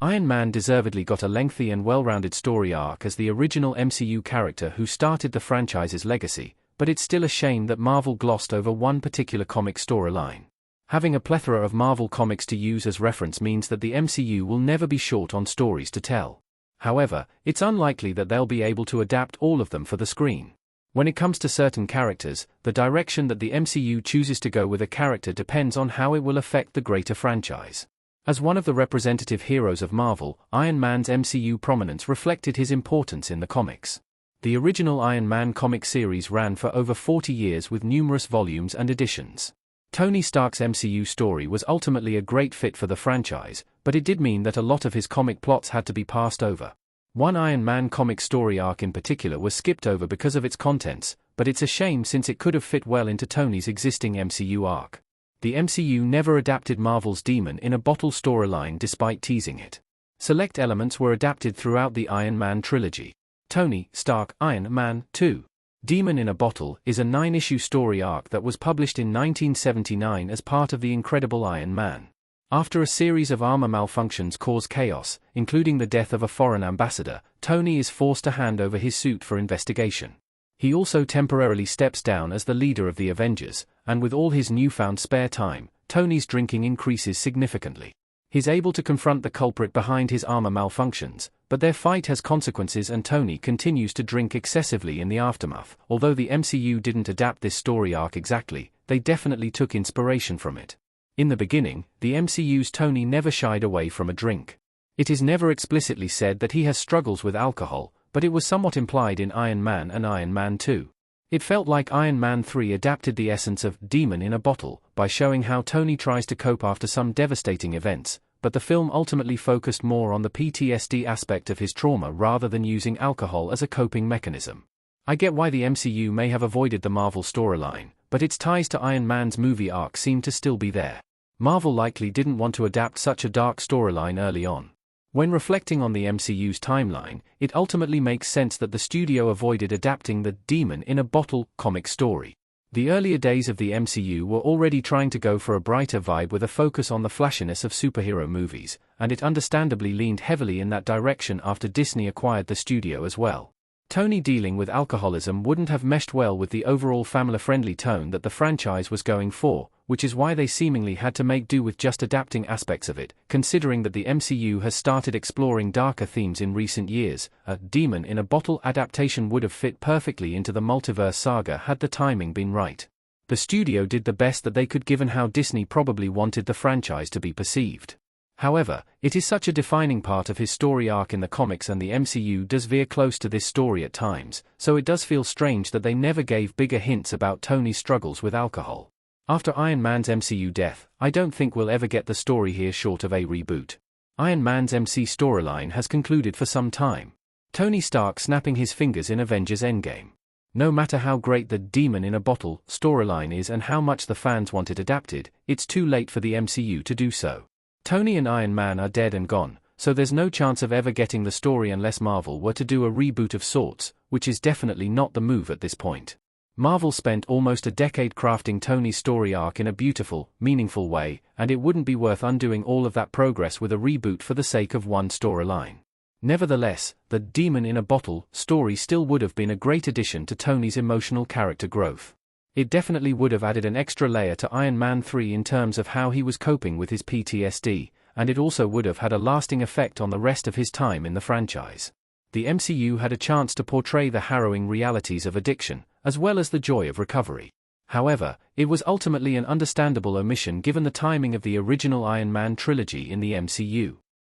Iron Man deservedly got a lengthy and well-rounded story arc as the original MCU character who started the franchise's legacy, but it's still a shame that Marvel glossed over one particular comic storyline. Having a plethora of Marvel comics to use as reference means that the MCU will never be short on stories to tell. However, it's unlikely that they'll be able to adapt all of them for the screen. When it comes to certain characters, the direction that the MCU chooses to go with a character depends on how it will affect the greater franchise. As one of the representative heroes of Marvel, Iron Man's MCU prominence reflected his importance in the comics. The original Iron Man comic series ran for over 40 years with numerous volumes and editions. Tony Stark's MCU story was ultimately a great fit for the franchise, but it did mean that a lot of his comic plots had to be passed over. One Iron Man comic story arc in particular was skipped over because of its contents, but it's a shame since it could have fit well into Tony's existing MCU arc. The MCU never adapted Marvel's Demon in a Bottle storyline despite teasing it. Select elements were adapted throughout the Iron Man trilogy. Tony Stark Iron Man 2. Demon in a Bottle is a 9-issue story arc that was published in 1979 as part of The Incredible Iron Man. After a series of armor malfunctions cause chaos, including the death of a foreign ambassador, Tony is forced to hand over his suit for investigation. He also temporarily steps down as the leader of the Avengers, and with all his newfound spare time, Tony's drinking increases significantly. He's able to confront the culprit behind his armor malfunctions, but their fight has consequences and Tony continues to drink excessively in the aftermath. Although the MCU didn't adapt this story arc exactly, they definitely took inspiration from it. In the beginning, the MCU's Tony never shied away from a drink. It is never explicitly said that he has struggles with alcohol, but it was somewhat implied in Iron Man and Iron Man 2. It felt like Iron Man 3 adapted the essence of Demon in a Bottle by showing how Tony tries to cope after some devastating events, but the film ultimately focused more on the PTSD aspect of his trauma rather than using alcohol as a coping mechanism. I get why the MCU may have avoided the Marvel storyline, but its ties to Iron Man's movie arc seem to still be there. Marvel likely didn't want to adapt such a dark storyline early on. When reflecting on the MCU's timeline, it ultimately makes sense that the studio avoided adapting the Demon in a Bottle comic story. The earlier days of the MCU were already trying to go for a brighter vibe with a focus on the flashiness of superhero movies, and it understandably leaned heavily in that direction after Disney acquired the studio as well. Tony dealing with alcoholism wouldn't have meshed well with the overall family-friendly tone that the franchise was going for, which is why they seemingly had to make do with just adapting aspects of it. Considering that the MCU has started exploring darker themes in recent years, a Demon in a Bottle adaptation would have fit perfectly into the multiverse saga had the timing been right. The studio did the best that they could given how Disney probably wanted the franchise to be perceived. However, it is such a defining part of his story arc in the comics and the MCU does veer close to this story at times, so it does feel strange that they never gave bigger hints about Tony's struggles with alcohol. After Iron Man's MCU death, I don't think we'll ever get the story here short of a reboot. Iron Man's MC storyline has concluded for some time. Tony Stark snapping his fingers in Avengers Endgame. No matter how great the Demon in a Bottle storyline is and how much the fans want it adapted, it's too late for the MCU to do so. Tony and Iron Man are dead and gone, so there's no chance of ever getting the story unless Marvel were to do a reboot of sorts, which is definitely not the move at this point. Marvel spent almost a decade crafting Tony's story arc in a beautiful, meaningful way, and it wouldn't be worth undoing all of that progress with a reboot for the sake of one storyline. Nevertheless, the Demon in a Bottle story still would have been a great addition to Tony's emotional character growth. It definitely would have added an extra layer to Iron Man 3 in terms of how he was coping with his PTSD, and it also would have had a lasting effect on the rest of his time in the franchise. The MCU had a chance to portray the harrowing realities of addiction, as well as the joy of recovery. However, it was ultimately an understandable omission given the timing of the original Iron Man trilogy in the MCU.